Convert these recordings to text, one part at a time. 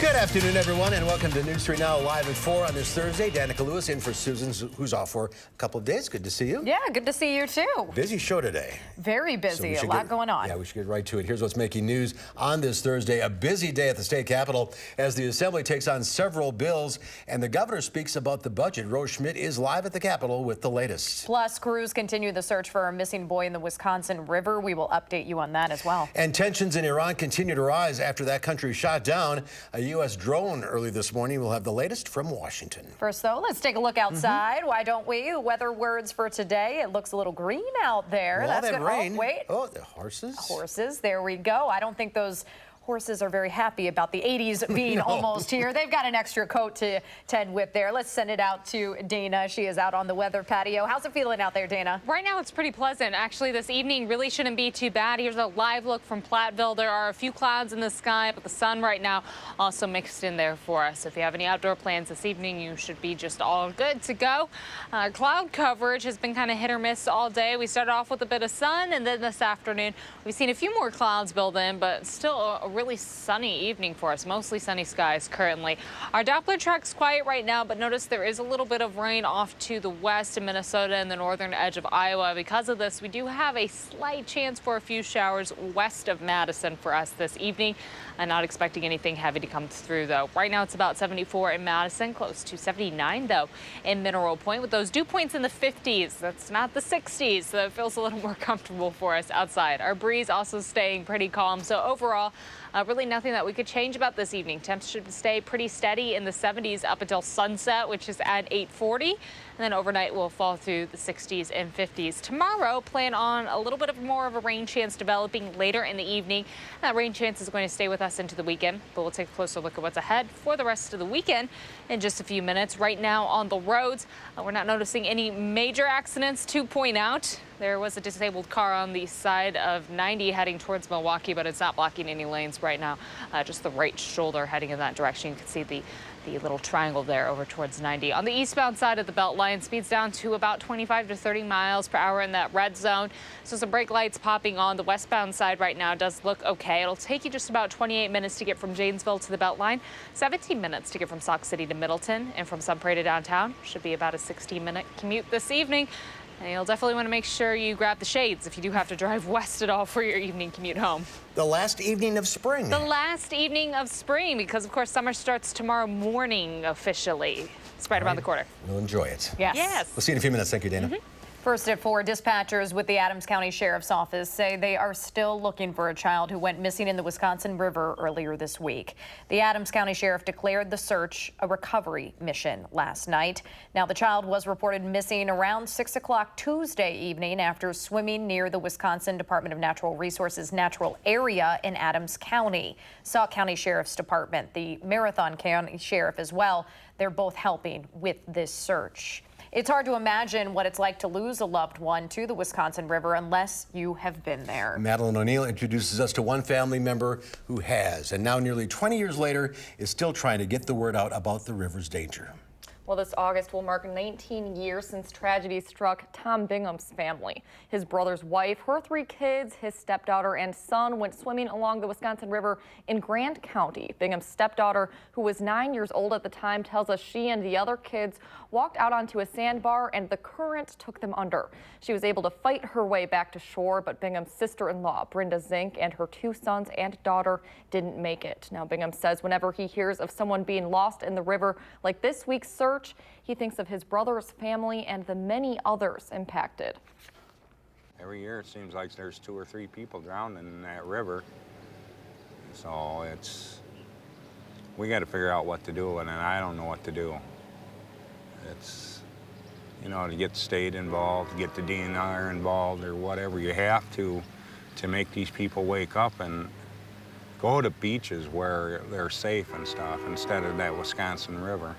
Good afternoon, everyone, and welcome to News 3 Now live at 4 on this Thursday. Danica Lewis in for Susan, who's off for a couple of days. Good to see you. Yeah, good to see you, too. Busy show today. Very busy. A lot going on. Yeah, we should get right to it. Here's what's making news on this Thursday. A busy day at the state capitol as the Assembly takes on several bills, and the governor speaks about the budget. Rose Schmidt is live at the Capitol with the latest. Plus, crews continue the search for a missing boy in the Wisconsin River. We will update you on that as well. And tensions in Iran continue to rise after that country shot down a U.S. drone early this morning. We'll have the latest from Washington. First, though, let's take a look outside. Why don't we? Weather words for today. It looks a little green out there. Well, That's that good. rain. Oh, wait. Oh, the horses. Horses. There we go. I don't think those horses are very happy about the 80s being almost here. They've got an extra coat to tend with there. Let's send it out to Dana. She is out on the weather patio. How's it feeling out there, Dana? Right now it's pretty pleasant. Actually, this evening really shouldn't be too bad. Here's a live look from Platteville. There are a few clouds in the sky, but the sun right now also mixed in there for us. If you have any outdoor plans this evening, you should be just all good to go. Cloud coverage has been kind of hit or miss all day. We started off with a bit of sun, and then this afternoon we've seen a few more clouds build in, but still a really sunny evening for us. Mostly sunny skies currently. Our Doppler track's quiet right now, but notice there is a little bit of rain off to the west in Minnesota and the northern edge of Iowa. Because of this, we do have a slight chance for a few showers west of Madison for us this evening. I'm not expecting anything heavy to come through, though. Right now it's about 74 in Madison, close to 79, though, in Mineral Point, with those dew points in the 50s. That's not the 60s, so it feels a little more comfortable for us outside. Our breeze also staying pretty calm, so overall, really nothing that we could change about this evening. Temps should stay pretty steady in the 70s up until sunset, which is at 8:40. And then overnight we'll fall through the 60s and 50s. Tomorrow, plan on a little bit of more of a rain chance developing later in the evening. That rain chance is going to stay with us into the weekend, but we'll take a closer look at what's ahead for the rest of the weekend in just a few minutes. Right now on the roads, we're not noticing any major accidents to point out. There was a disabled car on the side of 90 heading towards Milwaukee, but it's not blocking any lanes right now. Just the right shoulder heading in that direction. You can see the little triangle there over towards 90. On the eastbound side of the Beltline, speeds down to about 25 to 30 miles per hour in that red zone. So some brake lights popping on the westbound side right now does look okay. It'll take you just about 28 minutes to get from Janesville to the Beltline, 17 minutes to get from Sauk City to Middleton, and from Sun Prairie to downtown. Should be about a 16-minute commute this evening. And you'll definitely want to make sure you grab the shades if you do have to drive west at all for your evening commute home. The last evening of spring. The last evening of spring, because of course summer starts tomorrow morning officially. It's right around the corner. We'll enjoy it. Yes. We'll see you in a few minutes. Thank you, Dana. First at 4, dispatchers with the Adams County Sheriff's Office say they are still looking for a child who went missing in the Wisconsin River earlier this week. The Adams County Sheriff declared the search a recovery mission last night. Now, the child was reported missing around 6 o'clock Tuesday evening after swimming near the Wisconsin Department of Natural Resources natural area in Adams County. Sauk County Sheriff's Department, the Marathon County Sheriff as well, they're both helping with this search. It's hard to imagine what it's like to lose a loved one to the Wisconsin River unless you have been there. Madeline O'Neill introduces us to one family member who has, and now nearly 20 years later is still trying to get the word out about the river's danger. Well, this August will mark 19 years since tragedy struck Tom Bingham's family. His brother's wife, her 3 kids, his stepdaughter and son went swimming along the Wisconsin River in Grant County. Bingham's stepdaughter, who was 9 years old at the time, tells us she and the other kids walked out onto a sandbar and the current took them under. She was able to fight her way back to shore, but Bingham's sister-in-law, Brenda Zink, and her 2 sons and daughter didn't make it. Now, Bingham says whenever he hears of someone being lost in the river like this week's search, he thinks of his brother's family and the many others impacted. Every year it seems like there's 2 or 3 people drowned in that river. So we got to figure out what to do, and I don't know what to do. It's, to get the state involved, get the DNR involved, or whatever you have to make these people wake up and go to beaches where they're safe and stuff instead of that Wisconsin River.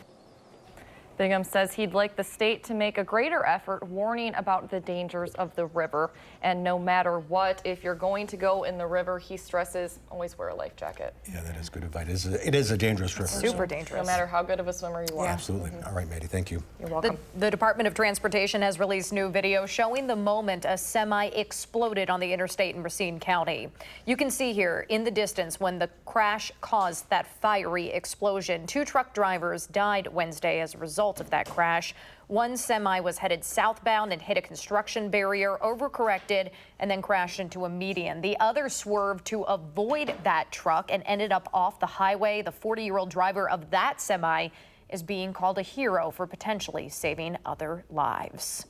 Bingham says he'd like the state to make a greater effort warning about the dangers of the river. And no matter what, if you're going to go in the river, he stresses, always wear a life jacket. Yeah, that is good advice. It is a dangerous river. Super dangerous. No matter how good of a swimmer you are. Yeah, absolutely. All right, Maddie, thank you. You're welcome. The Department of Transportation has released new video showing the moment a semi exploded on the interstate in Racine County. You can see here in the distance when the crash caused that fiery explosion. 2 truck drivers died Wednesday as a result of that crash. One semi was headed southbound and hit a construction barrier, overcorrected, and then crashed into a median. The other swerved to avoid that truck and ended up off the highway. The 40-year-old driver of that semi is being called a hero for potentially saving other lives.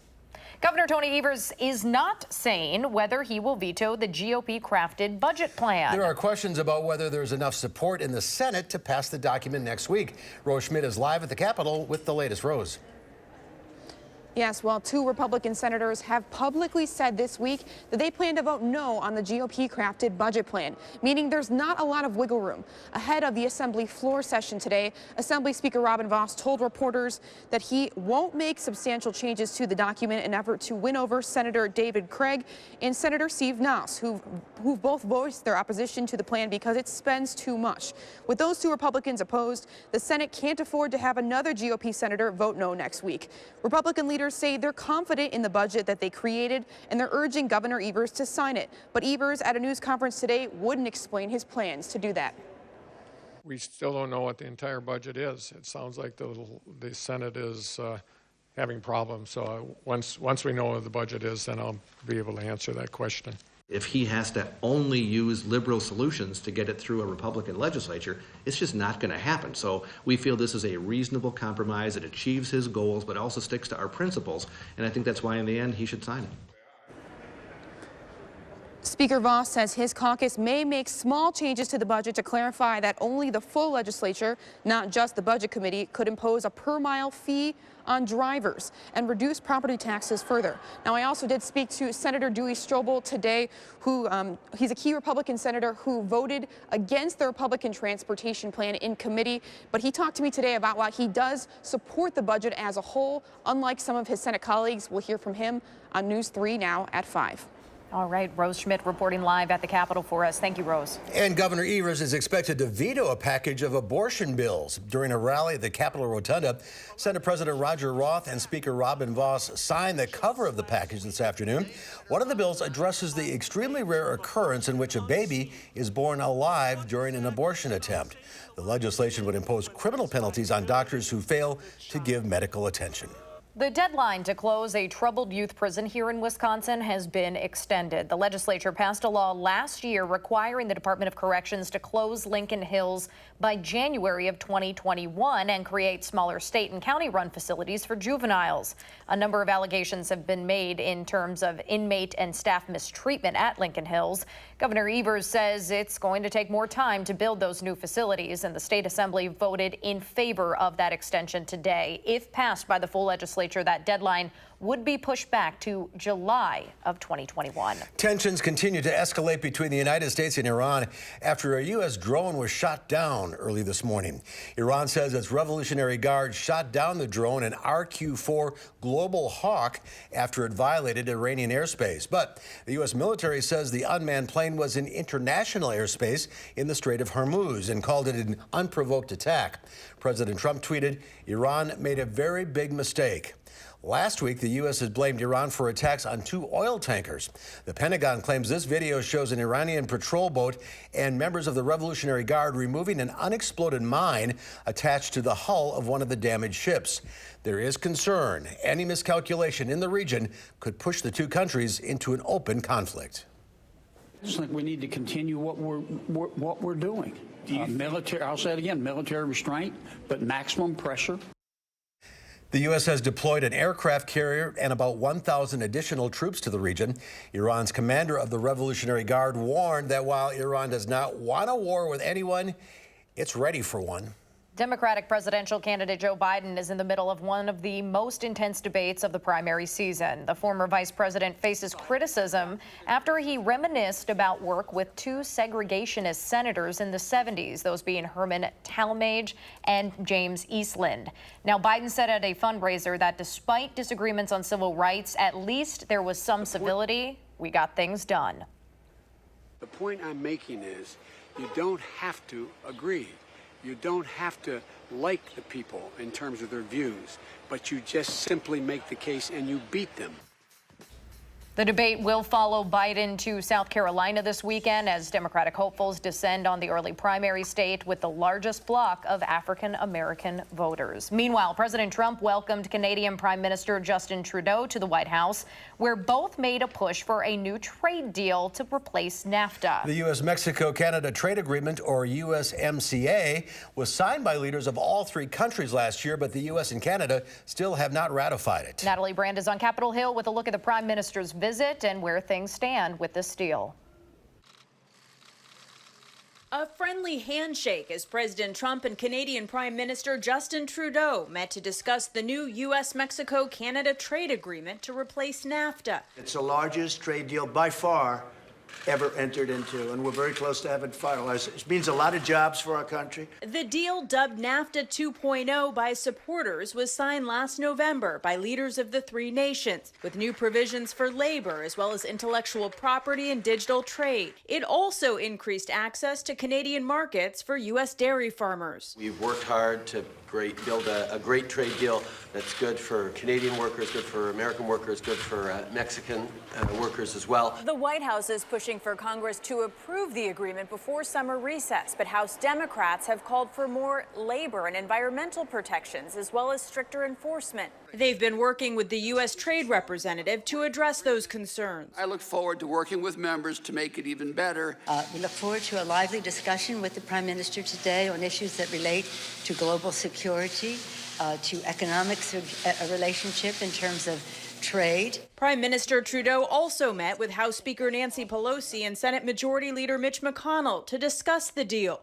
Governor Tony Evers is not saying whether he will veto the GOP-crafted budget plan. There are questions about whether there's enough support in the Senate to pass the document next week. Rose Schmidt is live at the Capitol with the latest. Rose. Yes, well, 2 Republican senators have publicly said this week that they plan to vote no on the GOP-crafted budget plan, meaning there's not a lot of wiggle room. Ahead of the Assembly floor session today, Assembly Speaker Robin Vos told reporters that he won't make substantial changes to the document in an effort to win over Senator David Craig and Senator Steve Noss, who both voiced their opposition to the plan because it spends too much. With those 2 Republicans opposed, the Senate can't afford to have another GOP senator vote no next week. Republican leaders say they're confident in the budget that they created, and they're urging Governor Evers to sign it. But Evers, at a news conference today, wouldn't explain his plans to do that. We still don't know what the entire budget is. It sounds like the Senate is having problems. So once we know what the budget is, then I'll be able to answer that question. If he has to only use liberal solutions to get it through a Republican legislature, it's just not going to happen. So we feel this is a reasonable compromise that achieves his goals but also sticks to our principles, and I think that's why in the end he should sign it. Speaker Vos says his caucus may make small changes to the budget to clarify that only the full legislature, not just the budget committee, could impose a per-mile fee on drivers and reduce property taxes further. Now, I also did speak to Senator Dewey Strobel today, who he's a key Republican senator who voted against the Republican transportation plan in committee, but he talked to me today about why he does support the budget as a whole, unlike some of his Senate colleagues. We'll hear from him on News 3 now at 5. All right, Rose Schmidt reporting live at the Capitol for us. Thank you, Rose. And Governor Evers is expected to veto a package of abortion bills. During a rally at the Capitol Rotunda, Senate President Roger Roth and Speaker Robin Vos signed the cover of the package this afternoon. One of the bills addresses the extremely rare occurrence in which a baby is born alive during an abortion attempt. The legislation would impose criminal penalties on doctors who fail to give medical attention. The deadline to close a troubled youth prison here in Wisconsin has been extended. The legislature passed a law last year requiring the Department of Corrections to close Lincoln Hills by January of 2021 and create smaller state and county-run facilities for juveniles. A number of allegations have been made in terms of inmate and staff mistreatment at Lincoln Hills. Governor Evers says it's going to take more time to build those new facilities, and the state assembly voted in favor of that extension today. If passed by the full legislature, that deadline would be pushed back to July of 2021. Tensions continue to escalate between the United States and Iran after a U.S. drone was shot down early this morning. Iran says its Revolutionary Guard shot down the drone, an RQ-4 Global Hawk, after it violated Iranian airspace. But the U.S. military says the unmanned plane was in international airspace in the Strait of Hormuz and called it an unprovoked attack. President Trump tweeted, "Iran made a very big mistake." Last week, the U.S. has blamed Iran for attacks on 2 oil tankers. The Pentagon claims this video shows an Iranian patrol boat and members of the Revolutionary Guard removing an unexploded mine attached to the hull of one of the damaged ships. There is concern any miscalculation in the region could push the 2 countries into an open conflict. I just think we need to continue what we're doing. Military, I'll say it again, military restraint, but maximum pressure. The U.S. has deployed an aircraft carrier and about 1,000 additional troops to the region. Iran's commander of the Revolutionary Guard warned that while Iran does not want a war with anyone, it's ready for one. Democratic presidential candidate Joe Biden is in the middle of one of the most intense debates of the primary season. The former vice president faces criticism after he reminisced about work with two segregationist senators in the 70s, those being Herman Talmadge and James Eastland. Now, Biden said at a fundraiser that despite disagreements on civil rights, at least there was some civility. We got things done. The point I'm making is you don't have to agree. You don't have to like the people in terms of their views, but you just simply make the case and you beat them. The debate will follow Biden to South Carolina this weekend as Democratic hopefuls descend on the early primary state with the largest bloc of African-American voters. Meanwhile, President Trump welcomed Canadian Prime Minister Justin Trudeau to the White House, where both made a push for a new trade deal to replace NAFTA. The U.S.-Mexico-Canada Trade Agreement, or USMCA, was signed by leaders of all three countries last year, but the U.S. and Canada still have not ratified it. Natalie Brand is on Capitol Hill with a look at the Prime Minister's visit and where things stand with this deal. A friendly handshake as President Trump and Canadian Prime Minister Justin Trudeau met to discuss the new U.S.-Mexico-Canada trade agreement to replace NAFTA. It's the largest trade deal by far ever entered into, and we're very close to having it finalized. It means a lot of jobs for our country. The deal, dubbed NAFTA 2.0 by supporters, was signed last November by leaders of the three nations, with new provisions for labor as well as intellectual property and digital trade. It also increased access to Canadian markets for U.S. dairy farmers. We've worked hard to build a great trade deal that's good for Canadian workers, good for American workers, good for Mexican workers as well. The White House is pushing for Congress to approve the agreement before summer recess, but House Democrats have called for more labor and environmental protections as well as stricter enforcement. They've been working with the U.S. Trade Representative to address those concerns. I look forward to working with members to make it even better. We look forward to a lively discussion with the Prime Minister today on issues that relate to global security, to economic relationship in terms of trade. Prime Minister Trudeau also met with House Speaker Nancy Pelosi and Senate Majority Leader Mitch McConnell to discuss the deal.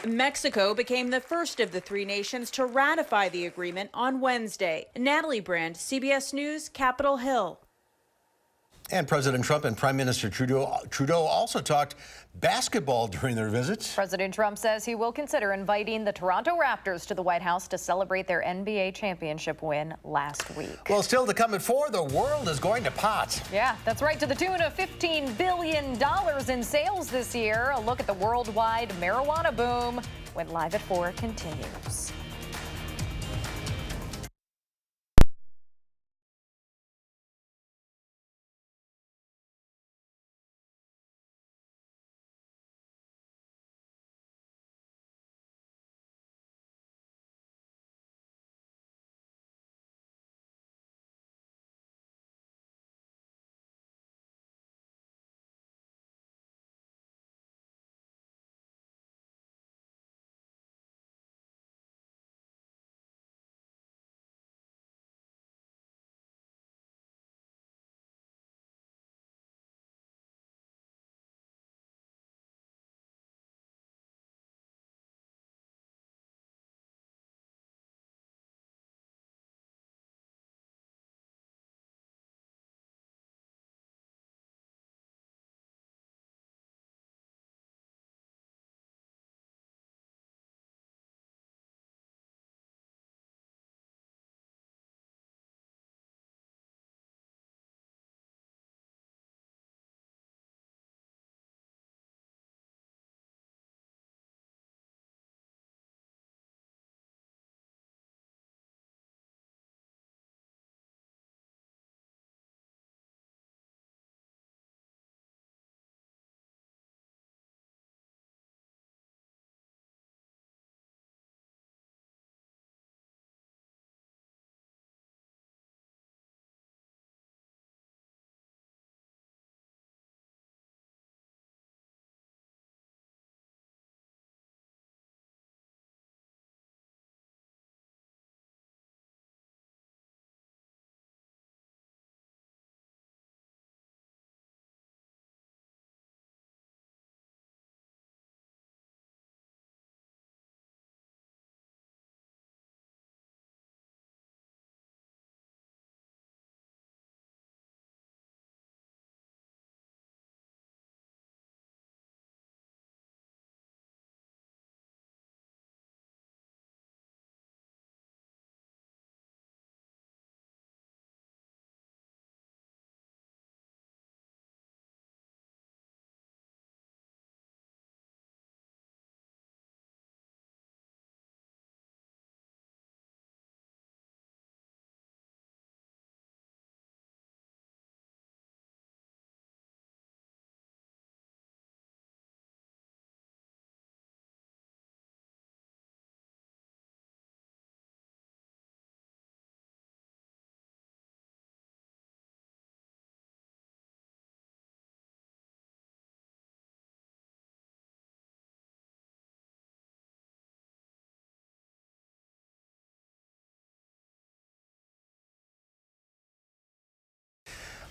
Mexico became the first of the three nations to ratify the agreement on Wednesday. Natalie Brand, CBS News, Capitol Hill. And President Trump and Prime Minister Trudeau also talked basketball during their visits. President Trump says he will consider inviting the Toronto Raptors to the White House to celebrate their NBA championship win last week. Well, still to come at 4, the world is going to pot. Yeah, that's right, to the tune of $15 billion in sales this year. A look at the worldwide marijuana boom when Live at 4 continues.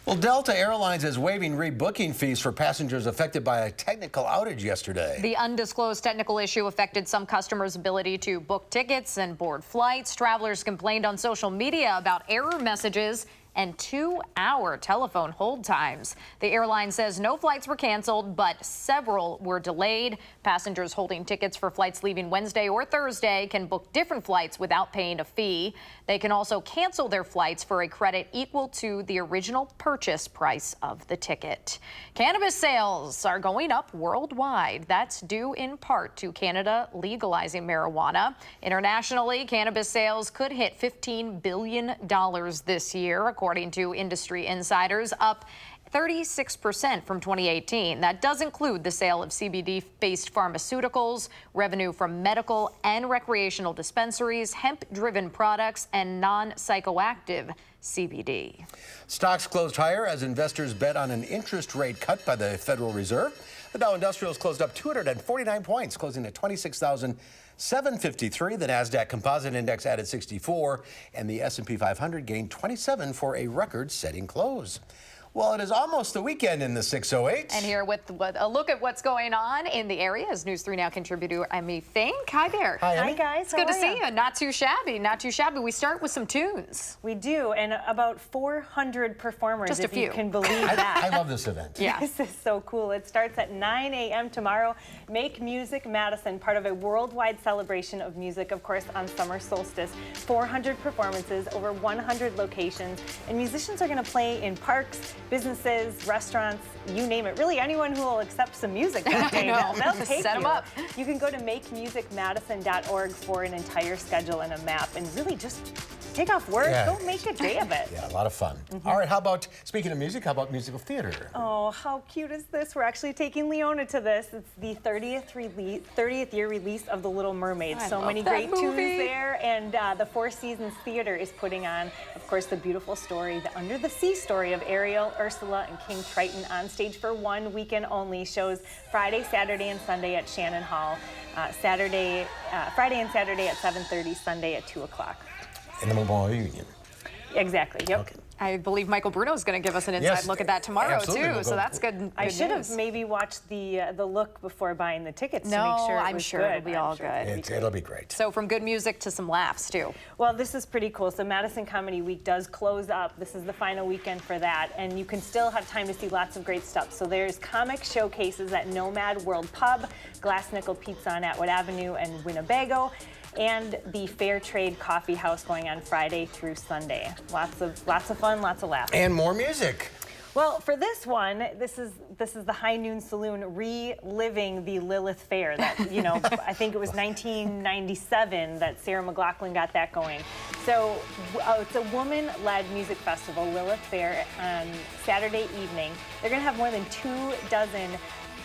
Well, Delta Airlines is waiving rebooking fees for passengers affected by a technical outage yesterday. The undisclosed technical issue affected some customers' ability to book tickets and board flights. Travelers complained on social media about error messages and 2-hour telephone hold times. The airline says no flights were canceled, but several were delayed. Passengers holding tickets for flights leaving Wednesday or Thursday can book different flights without paying a fee. They can also cancel their flights for a credit equal to the original purchase price of the ticket. Cannabis sales are going up worldwide. That's due in part to Canada legalizing marijuana. Internationally, cannabis sales could hit $15 billion this year, according to industry insiders, up 36% from 2018. That does include the sale of CBD-based pharmaceuticals, revenue from medical and recreational dispensaries, hemp-driven products, and non-psychoactive CBD. Stocks closed higher as investors bet on an interest rate cut by the Federal Reserve. The Dow Industrials closed up 249 points, closing at 26,753. The NASDAQ Composite Index added 64, and the S&P 500 gained 27 for a record-setting close. Well, it is almost the weekend in the 608. And here with a look at what's going on in the area is News 3 Now contributor Emmy Fink. Hi there. Hi, Emmy. Hi, guys. It's good to see you. Not too shabby, not too shabby. We start with some tunes. We do, and about 400 performers, Just a if you few. can believe that. I love this event. Yeah. This is so cool. It starts at 9 a.m. tomorrow. Make Music Madison, part of a worldwide celebration of music, of course, on summer solstice. 400 performances, over 100 locations, and musicians are going to play in parks, businesses, restaurants, you name it. Really, anyone who will accept some music that day, they'll take Set 'em you. up. You can go to makemusicmadison.org for an entire schedule and a map, and really just take off work, go make a day of it. Yeah, a lot of fun. All right, how about, speaking of music, how about musical theater? Oh, how cute is this? We're actually taking Leona to this. It's the 30th year release of The Little Mermaid. So many great tunes there, and the Four Seasons Theater is putting on, of course, the beautiful story, the Under the Sea story of Ariel, Ursula, and King Triton on stage for one weekend only. Shows Friday, Saturday, and Sunday at Shannon Hall. Friday and Saturday at 7:30, Sunday at 2 o'clock. In the Memorial Union. Exactly, yep. Okay. I believe Michael Bruno is going to give us an inside look at that tomorrow, absolutely. too. We'll So go- that's good. I should have news. maybe watched the look before buying the tickets to No, make sure it I'm was sure good. it'll be all good. It'll be great. So from good music to some laughs, too. Well, this is pretty cool. So Madison Comedy Week does close up. This is the final weekend for that, and you can still have time to see lots of great stuff. So there's comic showcases at Nomad World Pub, Glass Nickel Pizza on Atwood Avenue and Winnebago, and the Fair Trade Coffee House going on Friday through Sunday. Lots of fun, lots of laughs. And more music. Well, for this one, this is the High Noon Saloon reliving the Lilith Fair. That I think it was 1997 that Sarah McLachlan got that going. So it's a woman-led music festival, Lilith Fair, on Saturday evening. They're going to have more than 24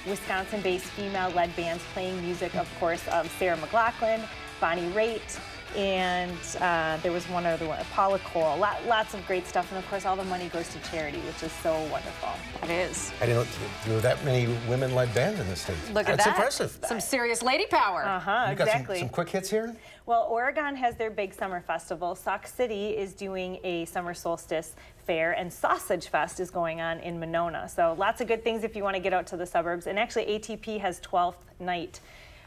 Wisconsin-based female-led bands playing music, of course, of Sarah McLachlan, Bonnie Raitt, and there was one other one, Paula Cole. Lots of great stuff, and of course all the money goes to charity, which is so wonderful. It is. I didn't know there were that many women-led bands in the state. Look at That's that. impressive. Some serious lady power. You got Exactly. some quick hits here? Well, Oregon has their big summer festival. Sauk City is doing a summer solstice fair, and Sausage Fest is going on in Monona. So lots of good things if you want to get out to the suburbs. And actually, ATP has 12th night.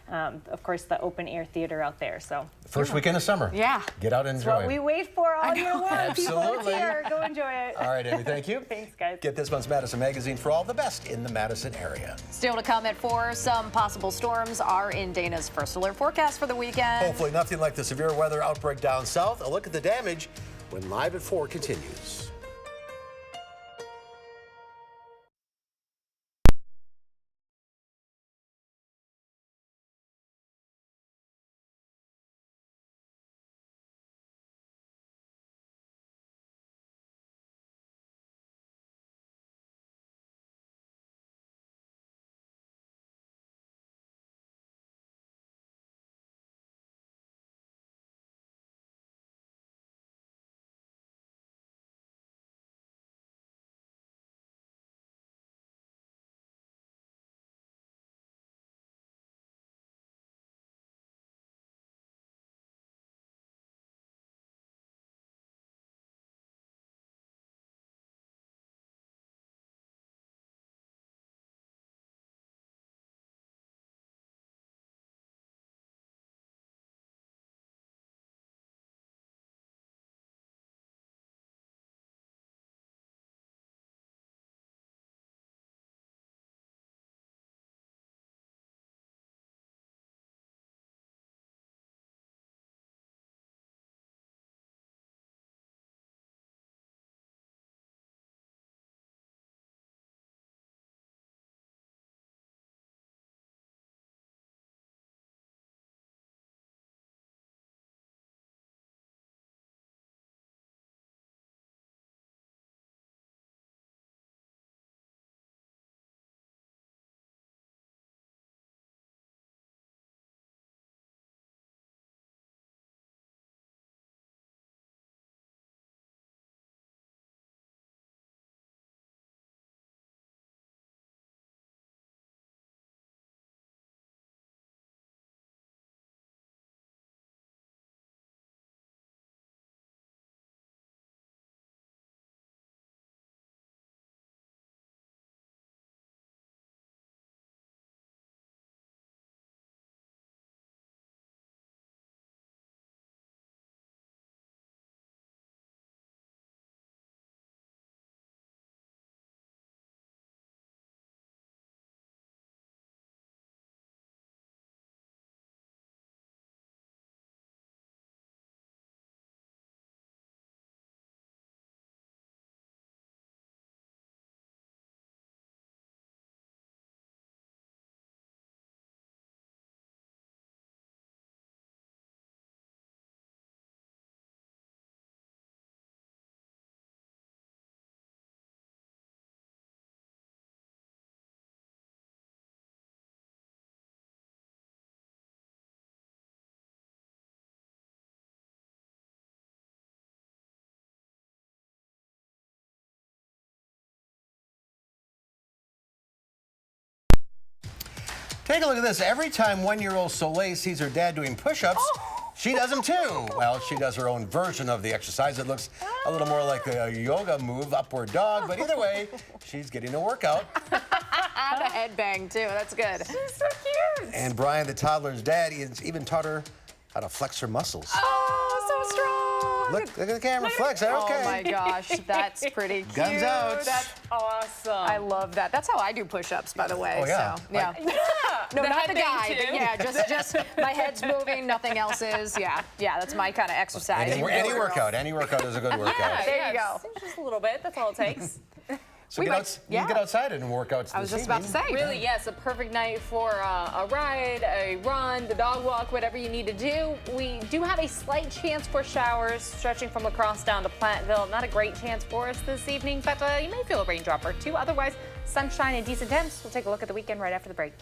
Of course, the open air theater out there. So First weekend of summer. Yeah. Get out and that's enjoy what we it. wait for all year long. People, Absolutely. it's here. Go enjoy it. All right, Amy, thank you. Thanks, guys. Get this month's Madison Magazine for all the best in the Madison area. Still to come at 4, some possible storms are in Dana's first alert forecast for the weekend. Hopefully nothing like the severe weather outbreak down south. A look at the damage when Live at 4 continues. Take a look at this. Every time one-year-old Soleil sees her dad doing push-ups, she does them too. Well, she does her own version of the exercise. It looks a little more like a yoga move, upward dog, but either way, she's getting a workout. The headbang too, that's good. She's so cute. And Brian, the toddler's dad, has even taught her how to flex her muscles. Oh, so strong. Look at the camera, flex there, okay. Oh my gosh, that's pretty cute. Guns out. That's awesome. I love that. That's how I do push-ups, by the way. Oh, yeah. So, yeah. No, The not the headbang, guy, too. but yeah, just my head's moving, nothing else is. Yeah, that's my kind of exercise. Any workout is a good workout. There you go. Just a little bit. That's all it takes. So you can get outside and work out. I was just about to say. Really, yes, a perfect night for a ride, a run, the dog walk, whatever you need to do. We do have a slight chance for showers stretching from La Crosse down to Platteville. Not a great chance for us this evening, but you may feel a raindrop or two. Otherwise, sunshine and decent temps. We'll take a look at the weekend right after the break.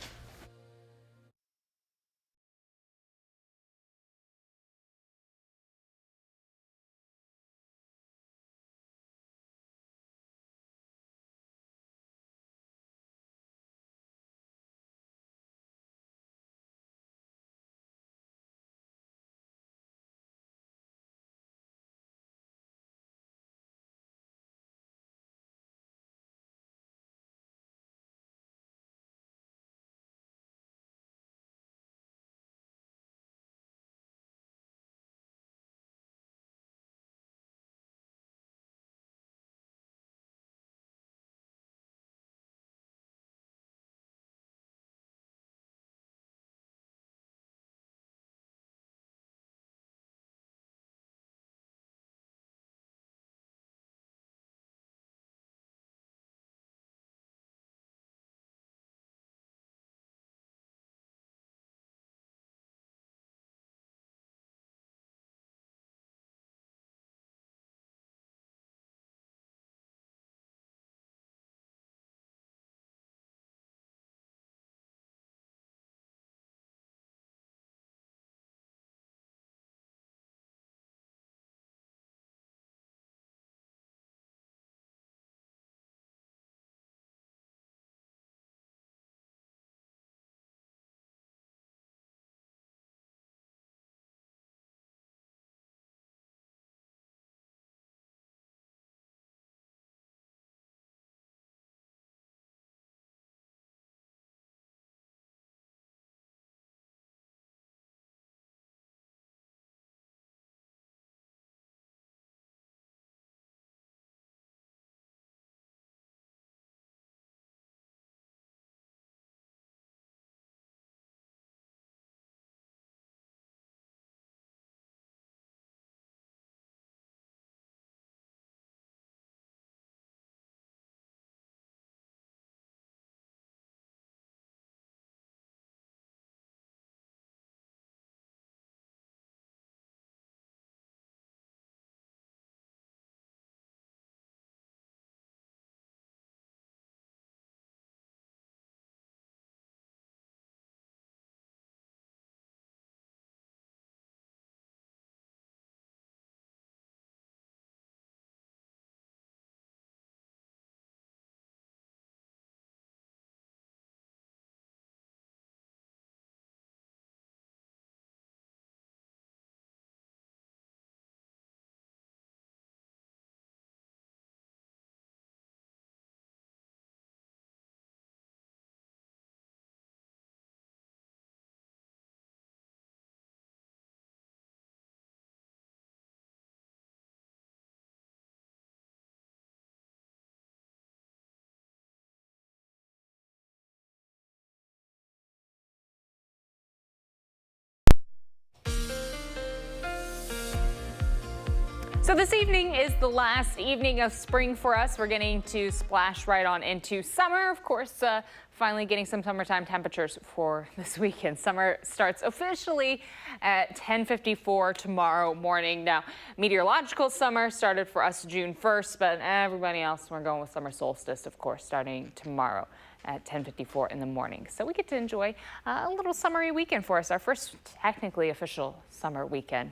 So this evening is the last evening of spring for us. We're getting to splash right on into summer. Of course, finally getting some summertime temperatures for this weekend. Summer starts officially at 10:54 tomorrow morning. Now, meteorological summer started for us June 1st, but everybody else, we're going with summer solstice, of course, starting tomorrow. at 10:54 in the morning. So we get to enjoy a little summery weekend for us, our first technically official summer weekend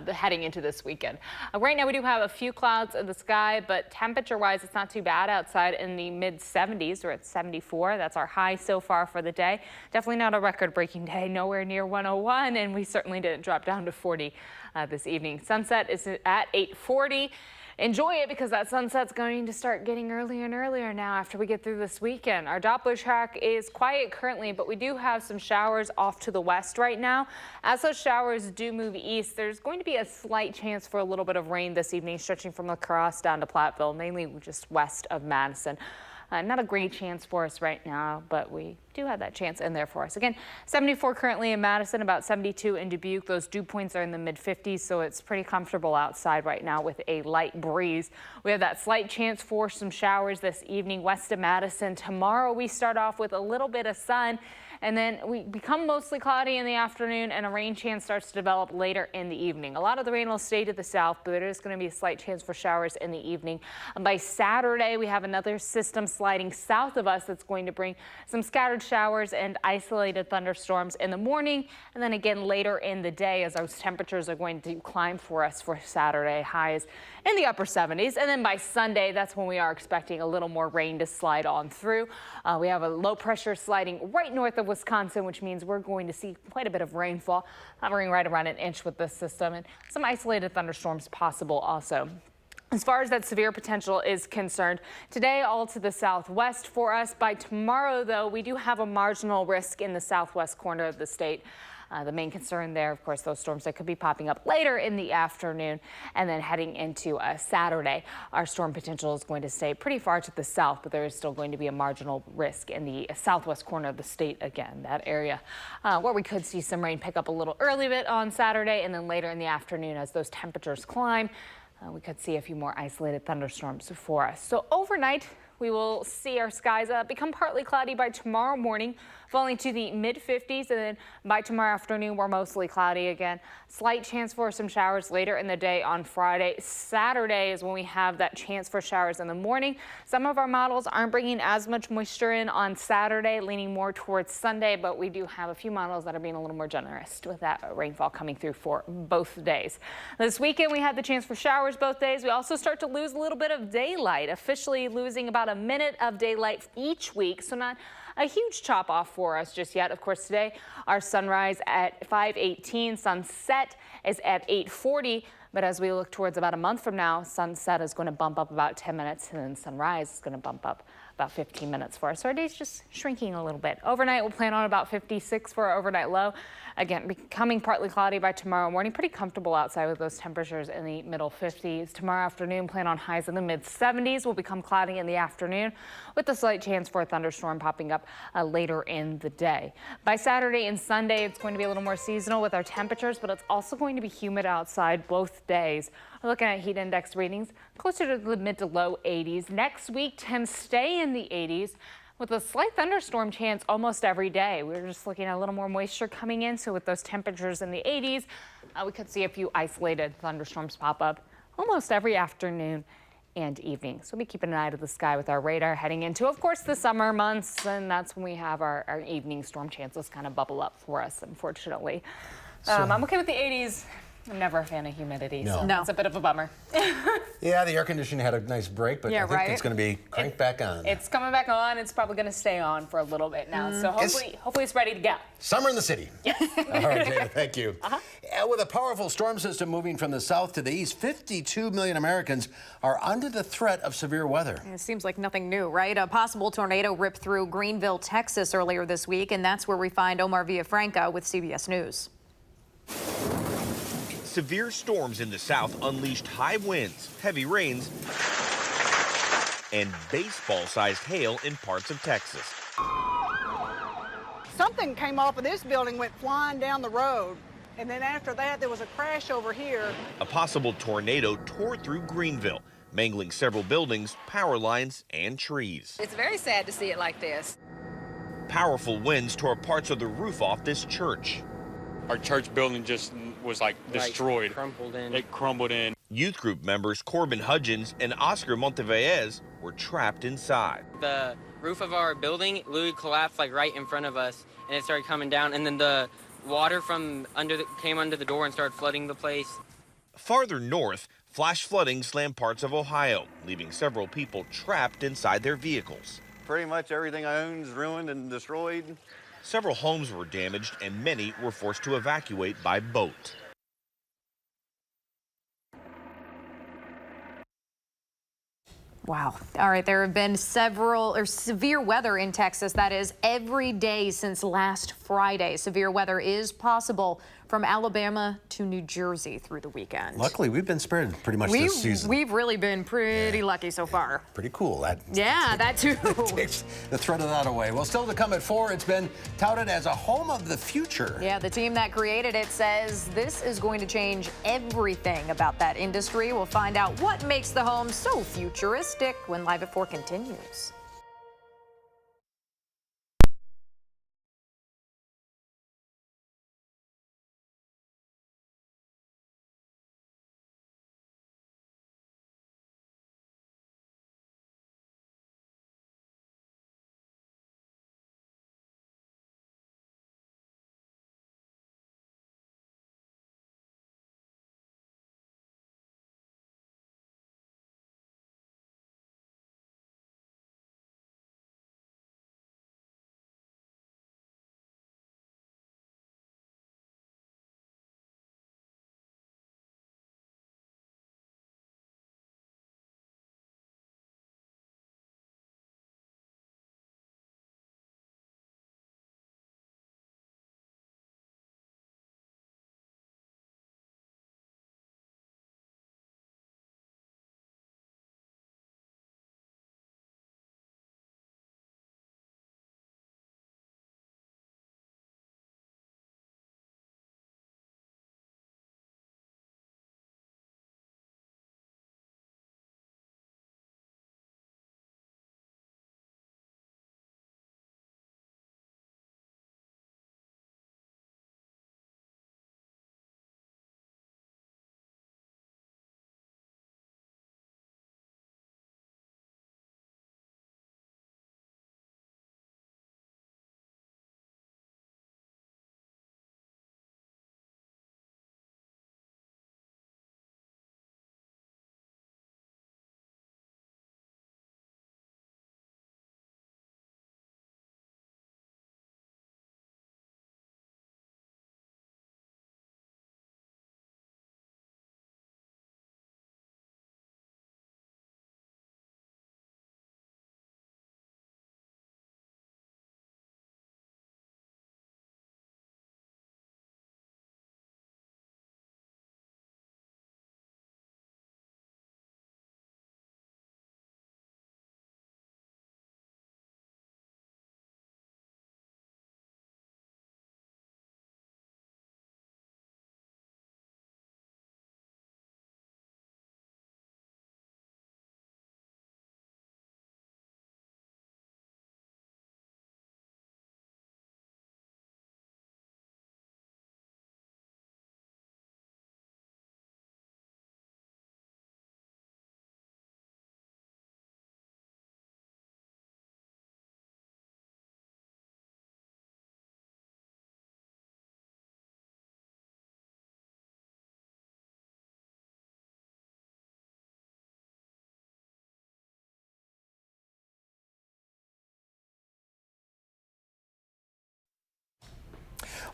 heading into this weekend. Right now we do have a few clouds in the sky, but temperature-wise it's not too bad outside in the mid-70s. We're at 74. That's our high so far for the day. Definitely not a record-breaking day, nowhere near 101, and we certainly didn't drop down to 40 this evening. Sunset is at 8:40. Enjoy it because that sunset's going to start getting earlier and earlier now after we get through this weekend. Our Doppler track is quiet currently, but we do have some showers off to the west right now. As those showers do move east, there's going to be a slight chance for a little bit of rain this evening, stretching from La Crosse down to Platteville, mainly just west of Madison. Not a great chance for us right now, but we do have that chance in there for us. Again, 74 currently in Madison, about 72 in Dubuque. Those dew points are in the mid-50s, so it's pretty comfortable outside right now with a light breeze. We have that slight chance for some showers this evening west of Madison. Tomorrow we start off with a little bit of sun, and then we become mostly cloudy in the afternoon, and a rain chance starts to develop later in the evening. A lot of the rain will stay to the south, but there is going to be a slight chance for showers in the evening. By Saturday, we have another system sliding south of us that's going to bring some scattered showers and isolated thunderstorms in the morning, and then again later in the day as those temperatures are going to climb for us for Saturday, highs in the upper 70s. And then by Sunday, that's when we are expecting a little more rain to slide on through. We have a low pressure sliding right north of Wisconsin, which means we're going to see quite a bit of rainfall, hovering right around an inch with this system, and some isolated thunderstorms possible also. As far as that severe potential is concerned, today all to the southwest for us. By tomorrow, though, we do have a marginal risk in the southwest corner of the state. The main concern there, of course, those storms that could be popping up later in the afternoon, and then heading into Saturday, our storm potential is going to stay pretty far to the south, but there is still going to be a marginal risk in the southwest corner of the state again, that area where we could see some rain pick up a little early bit on Saturday, and then later in the afternoon as those temperatures climb, we could see a few more isolated thunderstorms for us. So overnight, we will see our skies become partly cloudy by tomorrow morning, falling to the mid-50s, and then by tomorrow afternoon, we're mostly cloudy again. Slight chance for some showers later in the day on Friday. Saturday is when we have that chance for showers in the morning. Some of our models aren't bringing as much moisture in on Saturday, leaning more towards Sunday, but we do have a few models that are being a little more generous with that rainfall coming through for both days. This weekend, we had the chance for showers both days. We also start to lose a little bit of daylight, officially losing about a minute of daylight each week, so not a huge chop off for us just yet. Of course, today our sunrise at 5:18, sunset is at 8:40. But as we look towards about a month from now, sunset is going to bump up about 10 minutes, and then sunrise is going to bump up about 15 minutes for us. So our day's just shrinking a little bit. Overnight, we'll plan on about 56 for our overnight low. Again, becoming partly cloudy by tomorrow morning. Pretty comfortable outside with those temperatures in the middle 50s. Tomorrow afternoon, plan on highs in the mid-70s. Will become cloudy in the afternoon with a slight chance for a thunderstorm popping up later in the day. By Saturday and Sunday, it's going to be a little more seasonal with our temperatures, but it's also going to be humid outside both days. We're looking at heat index readings closer to the mid to low 80s. Next week, temps stay in the 80s with a slight thunderstorm chance almost every day. We're just looking at a little more moisture coming in, so with those temperatures in the 80s, we could see a few isolated thunderstorms pop up almost every afternoon and evening. So we'll be keeping an eye to the sky with our radar heading into, of course, the summer months, and that's when we have our evening storm chances kind of bubble up for us, unfortunately. I'm okay with the 80s. I'm never a fan of humidity, so it's a bit of a bummer. Yeah, the air conditioning had a nice break, but I think it's going to be cranked back on. It's coming back on. It's probably going to stay on for a little bit now, so hopefully it's ready to go. Summer in the city. Yes. All right, Dana, thank you. With a powerful storm system moving from the south to the east, 52 million Americans are under the threat of severe weather. It seems like nothing new, right? A possible tornado ripped through Greenville, Texas earlier this week, and that's where we find Omar Villafranca with CBS News. Severe storms in the south unleashed high winds, heavy rains, and baseball-sized hail in parts of Texas. Something came off of this building, went flying down the road, and then after that there was a crash over here. A possible tornado tore through Greenville, mangling several buildings, power lines, and trees. It's very sad to see it like this. Powerful winds tore parts of the roof off this church. Our church building just was like destroyed. Crumpled in. It crumbled in. Youth group members Corbin Hudgens and Oscar Montevidez were trapped inside. The roof of our building literally collapsed like right in front of us, and it started coming down, and then the water from came under the door and started flooding the place. Farther north, flash flooding slammed parts of Ohio, leaving several people trapped inside their vehicles. Pretty much everything I own is ruined and destroyed. Several homes were damaged and many were forced to evacuate by boat. Wow. All right. There have been severe weather in Texas. That is every day since last Friday. Severe weather is possible from Alabama to New Jersey through the weekend. Luckily, we've been spared pretty much this season. We've really been pretty lucky so far. Pretty cool. That too. Takes the threat of that away. Well, still to come at 4, it's been touted as a home of the future. Yeah, the team that created it says this is going to change everything about that industry. We'll find out what makes the home so futuristic when Live at 4 continues.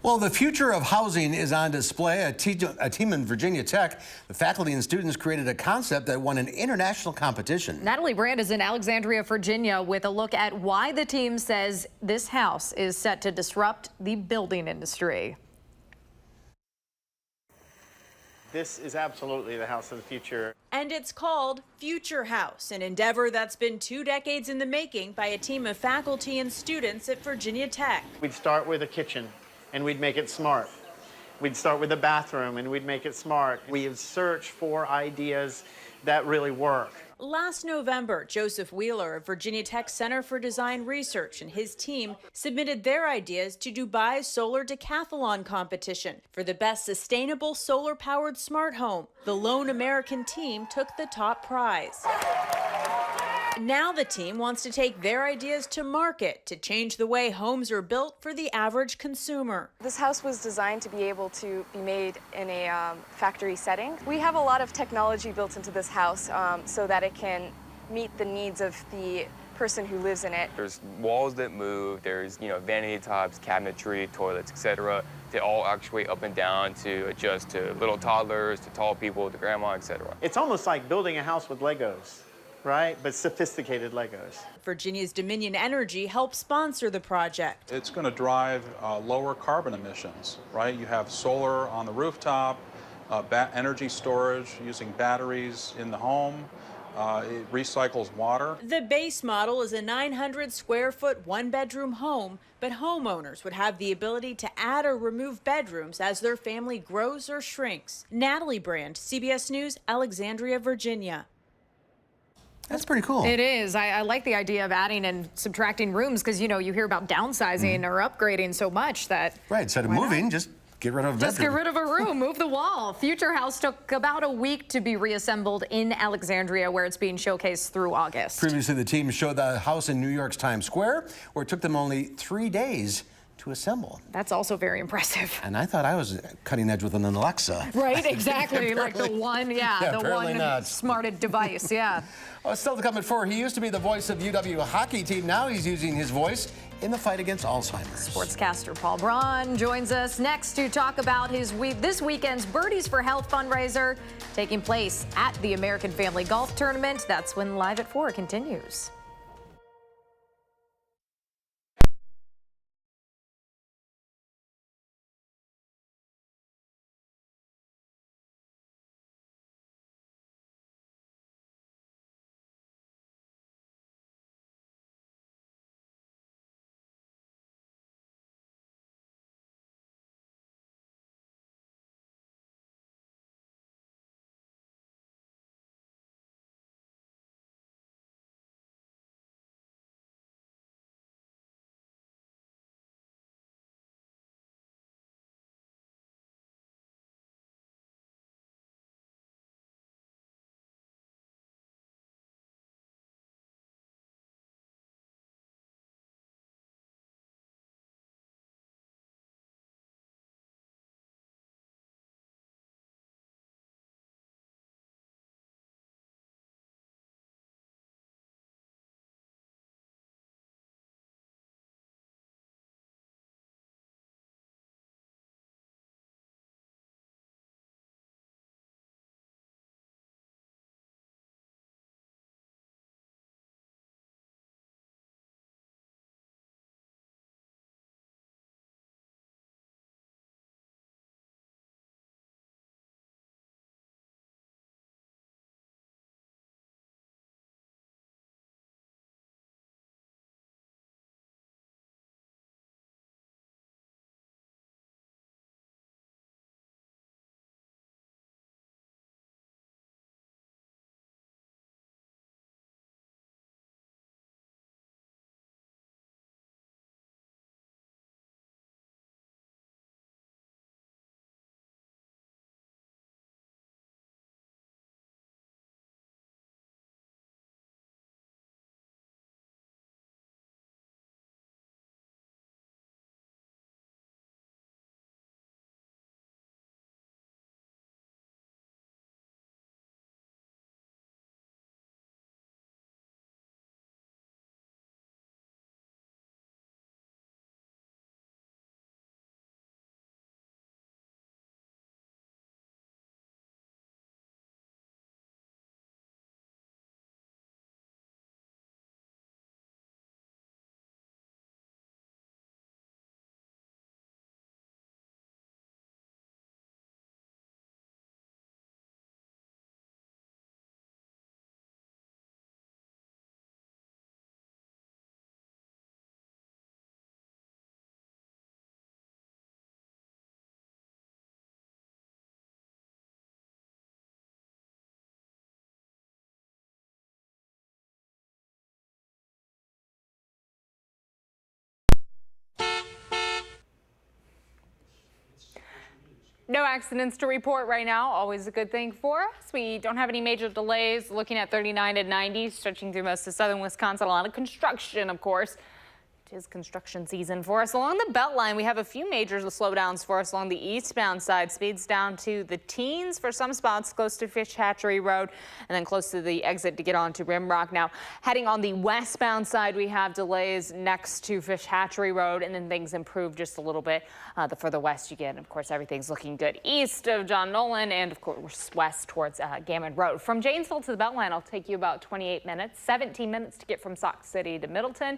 Well, the future of housing is on display. A team in Virginia Tech, the faculty and students created a concept that won an international competition. Natalie Brand is in Alexandria, Virginia, with a look at why the team says this house is set to disrupt the building industry. This is absolutely the house of the future. And it's called Future House, an endeavor that's been 2 decades in the making by a team of faculty and students at Virginia Tech. We'd start with a kitchen, and we'd make it smart. We'd start with a bathroom, and we'd make it smart. We search for ideas that really work. Last November, Joseph Wheeler of Virginia Tech Center for Design Research and his team submitted their ideas to Dubai's Solar Decathlon competition for the best sustainable solar-powered smart home. The lone American team took the top prize. Now the team wants to take their ideas to market to change the way homes are built for the average consumer. This house was designed to be able to be made in a factory setting. We have a lot of technology built into this house so that it can meet the needs of the person who lives in it. There's walls that move, there's vanity tops, cabinetry, toilets, etc. They all actuate up and down to adjust to little toddlers, to tall people, to grandma, etc. It's almost like building a house with Legos, right? But sophisticated Legos. Virginia's Dominion Energy helped sponsor the project. It's going to drive lower carbon emissions, right? You have solar on the rooftop, energy storage using batteries in the home. It recycles water. The base model is a 900 square foot one-bedroom home, but homeowners would have the ability to add or remove bedrooms as their family grows or shrinks. Natalie Brand, CBS News, Alexandria, Virginia. That's pretty cool. It is. I like the idea of adding and subtracting rooms because, you hear about downsizing or upgrading so much that... Right, instead of moving, just get rid of a bedroom. Just get rid of a room, move the wall. Future House took about a week to be reassembled in Alexandria, where it's being showcased through August. Previously, the team showed the house in New York's Times Square, where it took them only 3 days to assemble. That's also very impressive. And I thought I was cutting edge with an Alexa. Right, exactly. Like the one, the one smarted device, yeah. Oh, still to come at 4, he used to be the voice of UW hockey team. Now he's using his voice in the fight against Alzheimer's. Sportscaster Paul Braun joins us next to talk about this weekend's Birdies for Health fundraiser taking place at the American Family Golf Tournament. That's when Live at 4 continues. No accidents to report right now, always a good thing for us. We don't have any major delays, looking at 39 and 90, stretching through most of southern Wisconsin. A lot of construction, of course. It is construction season for us. Along the Beltline, we have a few major slowdowns for us along the eastbound side. Speeds down to the teens for some spots close to Fish Hatchery Road and then close to the exit to get onto Rimrock. Now, heading on the westbound side, we have delays next to Fish Hatchery Road, and then things improve just a little bit the further west you get. And of course, everything's looking good east of John Nolan and of course west towards Gammon Road. From Janesville to the Beltline, I'll take you about 28 minutes, 17 minutes to get from Sauk City to Middleton.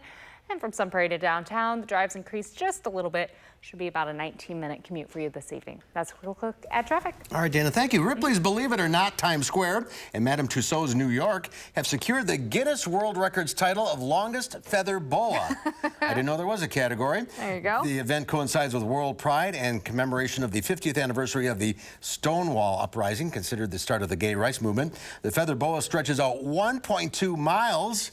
And from Sun Prairie to downtown, the drives increased just a little bit. Should be about a 19-minute commute for you this evening. That's a quick look at traffic. All right, Dana, thank you. Ripley's Believe It or Not Times Square and Madame Tussauds New York have secured the Guinness World Records title of longest feather boa. I didn't know there was a category. There you go. The event coincides with World Pride and commemoration of the 50th anniversary of the Stonewall Uprising, considered the start of the gay rights movement. The feather boa stretches out 1.2 miles.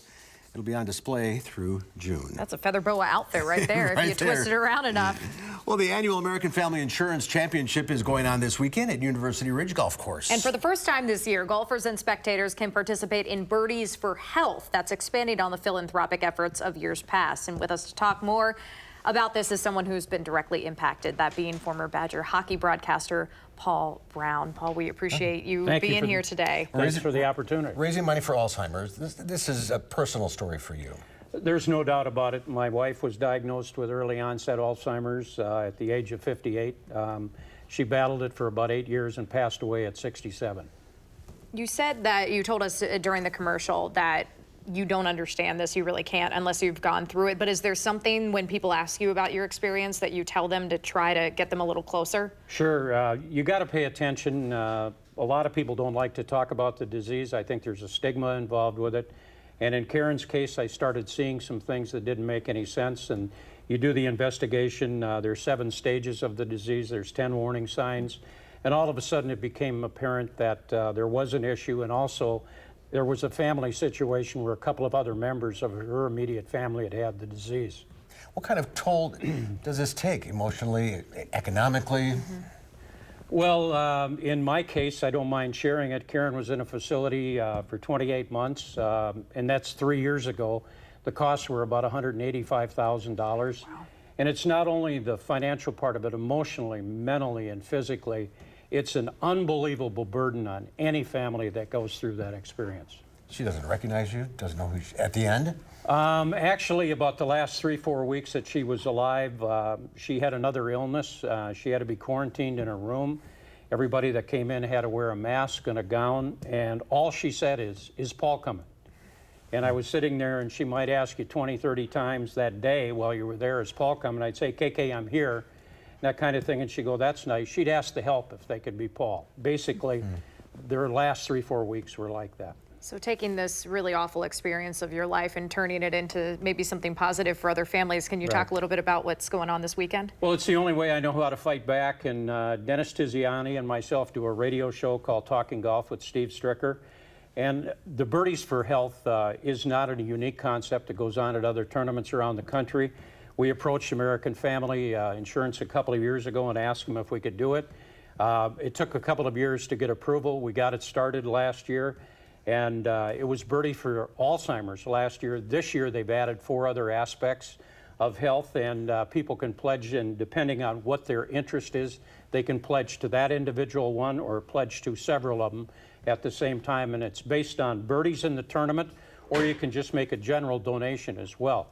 It'll be on display through June. That's a feather boa outfit right there if you twist it around enough. Well, the annual American Family Insurance Championship is going on this weekend at University Ridge Golf Course. And for the first time this year, golfers and spectators can participate in Birdies for Health. That's expanding on the philanthropic efforts of years past. And with us to talk more about this is someone who's been directly impacted, that being former Badger hockey broadcaster Paul Brown. Paul, we appreciate you being here today. Thanks for the opportunity. Raising money for Alzheimer's. This is a personal story for you. There's no doubt about it. My wife was diagnosed with early onset Alzheimer's at the age of 58. She battled it for about 8 years and passed away at 67. You said that you told us during the commercial that you don't understand this, you really can't unless you've gone through it. But is there something when people ask you about your experience that you tell them to try to get them a little closer? Sure, you got to pay attention. A lot of people don't like to talk about the disease. I think there's a stigma involved with it. And in Karen's case, I started seeing some things that didn't make any sense. And you do the investigation. There's 7 stages of the disease. There's 10 warning signs. And all of a sudden it became apparent that there was an issue, and also there was a family situation where a couple of other members of her immediate family had had the disease. What kind of toll does this take, emotionally, economically? Well, in my case, I don't mind sharing it. Karen was in a facility for 28 months, and that's 3 years ago. The costs were about $185,000. Wow. And it's not only the financial part of it, emotionally, mentally, and physically. It's an unbelievable burden on any family that goes through that experience. She doesn't recognize you, doesn't know who at the end? Actually, about the last 3-4 weeks that she was alive, she had another illness. She had to be quarantined in her room. Everybody that came in had to wear a mask and a gown, and all she said is Paul coming? And I was sitting there, and she might ask you 20, 30 times that day while you were there, is Paul coming? I'd say, KK, I'm here. That kind of thing, and she'd go, that's nice. She'd ask the help if they could be Paul. Basically, their last 3-4 weeks were like that. So taking this really awful experience of your life and turning it into maybe something positive for other families, can you talk a little bit about what's going on this weekend? Well, it's the only way I know how to fight back, and Dennis Tiziani and myself do a radio show called Talking Golf with Steve Stricker. And the Birdies for Health is not a unique concept that goes on at other tournaments around the country. We approached American Family Insurance a couple of years ago and asked them if we could do it. It took a couple of years to get approval. We got it started last year, and it was Birdie for Alzheimer's last year. This year, they've added 4 other aspects of health, and people can pledge, and depending on what their interest is, they can pledge to that individual one or pledge to several of them at the same time, and it's based on birdies in the tournament, or you can just make a general donation as well.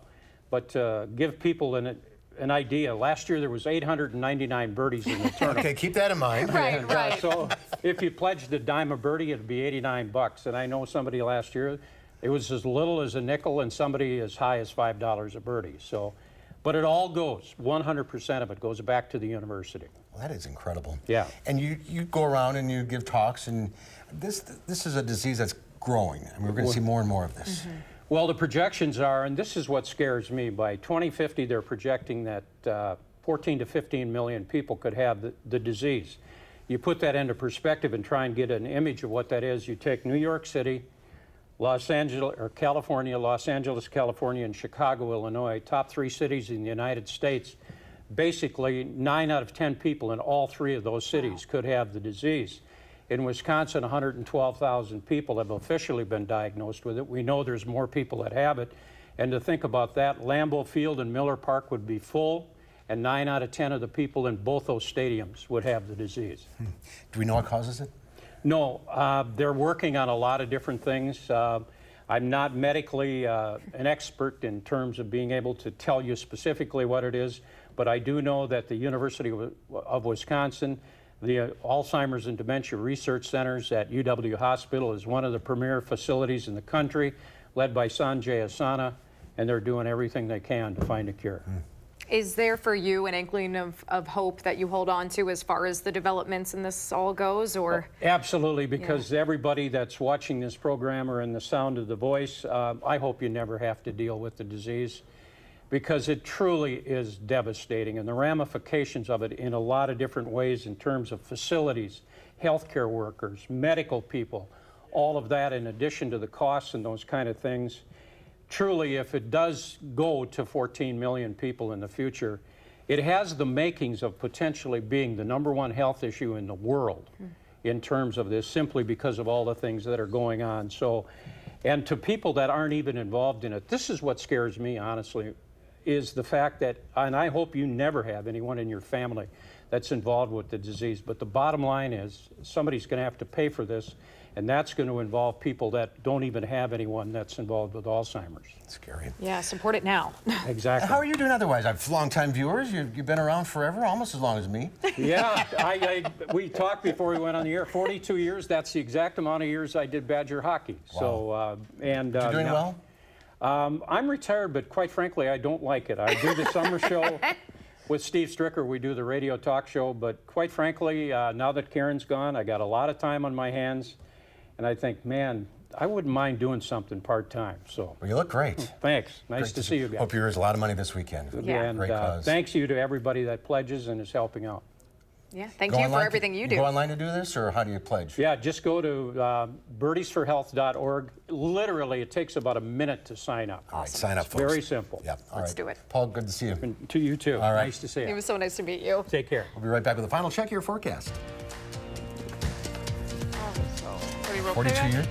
But give people an idea, last year there was 899 birdies in the tournament. Okay, keep that in mind. Right. So if you pledged a dime a birdie, it'd be $89. And I know somebody last year, it was as little as a nickel, and somebody as high as $5 a birdie. So, but it all goes, 100% of it goes back to the university. Well, that is incredible. Yeah. And you go around and you give talks, and this is a disease that's growing. I mean, we're going to see more and more of this. Well, the projections are, and this is what scares me, by 2050 they're projecting that 14 to 15 million people could have the disease. You put that into perspective and try and get an image of what that is. You take New York City, Los Angeles, California, and Chicago, Illinois, top 3 cities in the United States. basically 9 out of 10 people in all 3 of those cities could have the disease. In Wisconsin, 112,000 people have officially been diagnosed with it. We know there's more people that have it. And to think about that, Lambeau Field and Miller Park would be full, and 9 out of 10 of the people in both those stadiums would have the disease. Do we know what causes it? No, they're working on a lot of different things. I'm not medically an expert in terms of being able to tell you specifically what it is, but I do know that the University of Wisconsin, the Alzheimer's and Dementia Research Centers at UW Hospital is one of the premier facilities in the country, led by Sanjay Asana, and they're doing everything they can to find a cure. Is there for you an inkling of hope that you hold on to as far as the developments in this all goes, or? Absolutely, because everybody that's watching this program or in the sound of the voice, I hope you never have to deal with the disease, because it truly is devastating, and the ramifications of it in a lot of different ways in terms of facilities, healthcare workers, medical people, all of that in addition to the costs and those kind of things. Truly, if it does go to 14 million people in the future, it has the makings of potentially being the #1 health issue in the world in terms of this, simply because of all the things that are going on. So, and to people that aren't even involved in it, this is what scares me, honestly, is the fact that, and I hope you never have anyone in your family that's involved with the disease, but the bottom line is somebody's going to have to pay for this, and that's going to involve people that don't even have anyone that's involved with Alzheimer's. Scary. Yeah, support it now. How Exactly. are you doing otherwise? I've long-time viewers. You've been around forever, almost as long as me. Yeah, we talked before we went on the air. 42 years, that's the exact amount of years I did Badger hockey. Wow. So, and you doing well? I'm retired, but quite frankly, I don't like it. I do the summer show with Steve Stricker. We do the radio talk show, but quite frankly, now that Karen's gone, I got a lot of time on my hands, and I think, man, I wouldn't mind doing something part-time. So. Well, you look great. Thanks. Nice to see you guys. Hope you raise a lot of money this weekend. Yeah. And Great cause. thanks you to everybody that pledges and is helping out. Yeah, thank you for everything you do. Go online to do this, or how do you pledge? Yeah, just go to birdiesforhealth.org. Literally, it takes about a minute to sign up. All right, sign up, It's folks. very simple. Yep. All Let's right. do it. Paul, good to see you. And to you, too. All right. Nice to see you. It was so nice to meet you. Take care. We'll be right back with a final check of your forecast. 42 years.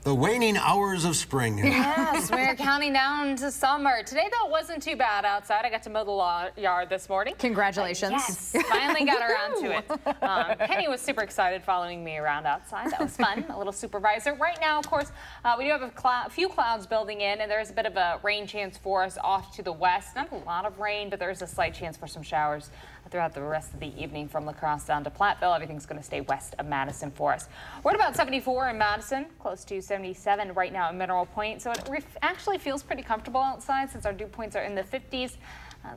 The waning hours of spring. Yes, we're counting down to summer. Today, though, it wasn't too bad outside. I got to mow the yard this morning. Congratulations. Yes, finally got around to it. Penny was super excited following me around outside. That was fun, a little supervisor. Right now, of course, we do have a few clouds building in, and there's a bit of a rain chance for us off to the west. Not a lot of rain, but there's a slight chance for some showers throughout the rest of the evening from La Crosse down to Platteville. Everything's going to stay west of Madison for us. We're at about 74 in Madison, close to 77 right now in Mineral Point. So it actually feels pretty comfortable outside since our dew points are in the 50s.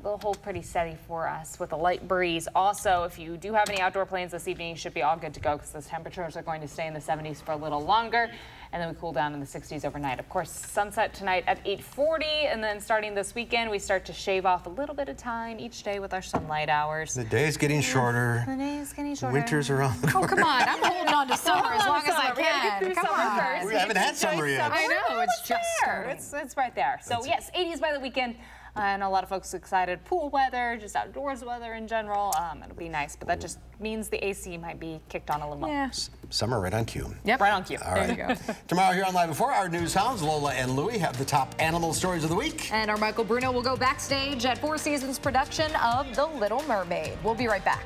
They'll hold pretty steady for us with a light breeze. Also, if you do have any outdoor plans this evening, you should be all good to go because those temperatures are going to stay in the 70s for a little longer. And then we cool down in the 60s overnight. Of course, sunset tonight at 8:40, and then starting this weekend, we start to shave off a little bit of time each day with our sunlight hours. The day's getting shorter. The day's getting shorter. Winter's around the corner. Oh, come on. I'm holding on to summer as long as I can. Come on. We haven't had summer yet. I know, it's just starting. It's right there. So, yes, 80s by the weekend. I know a lot of folks excited. Pool weather, just outdoors weather in general. It'll be nice, but that just means the AC might be kicked on a little more. Yeah. Summer right on cue. Yep, right on cue. All right. There you go. Tomorrow here on Live Before, our news hounds, Lola and Louie, have the top animal stories of the week. And our Michael Bruno will go backstage at Four Seasons production of The Little Mermaid. We'll be right back.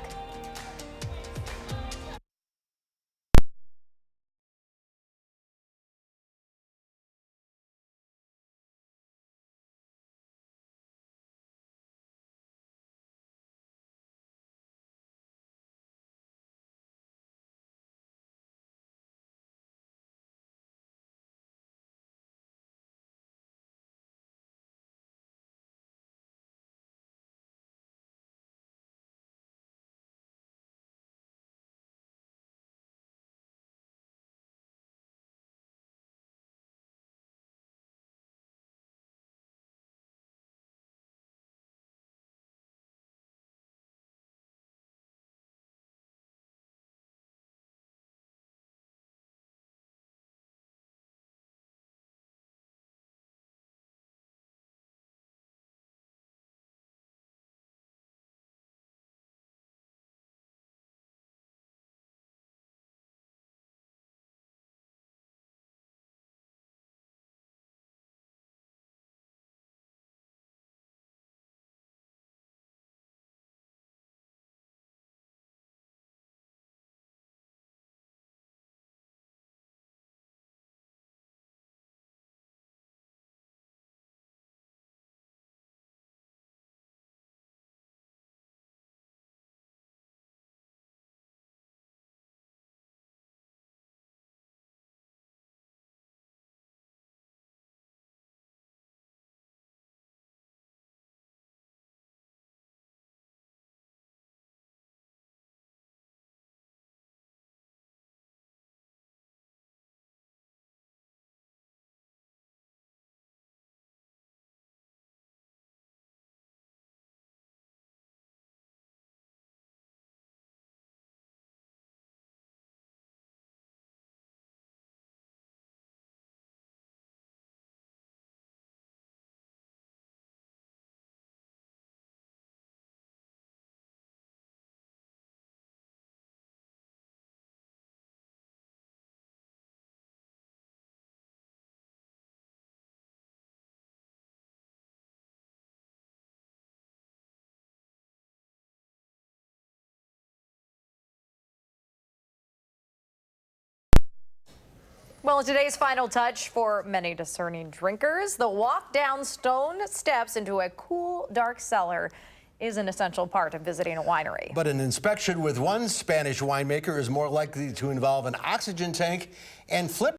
Well, today's final touch for many discerning drinkers, the walk down stone steps into a cool, dark cellar is an essential part of visiting a winery. But an inspection with one Spanish winemaker is more likely to involve an oxygen tank and flip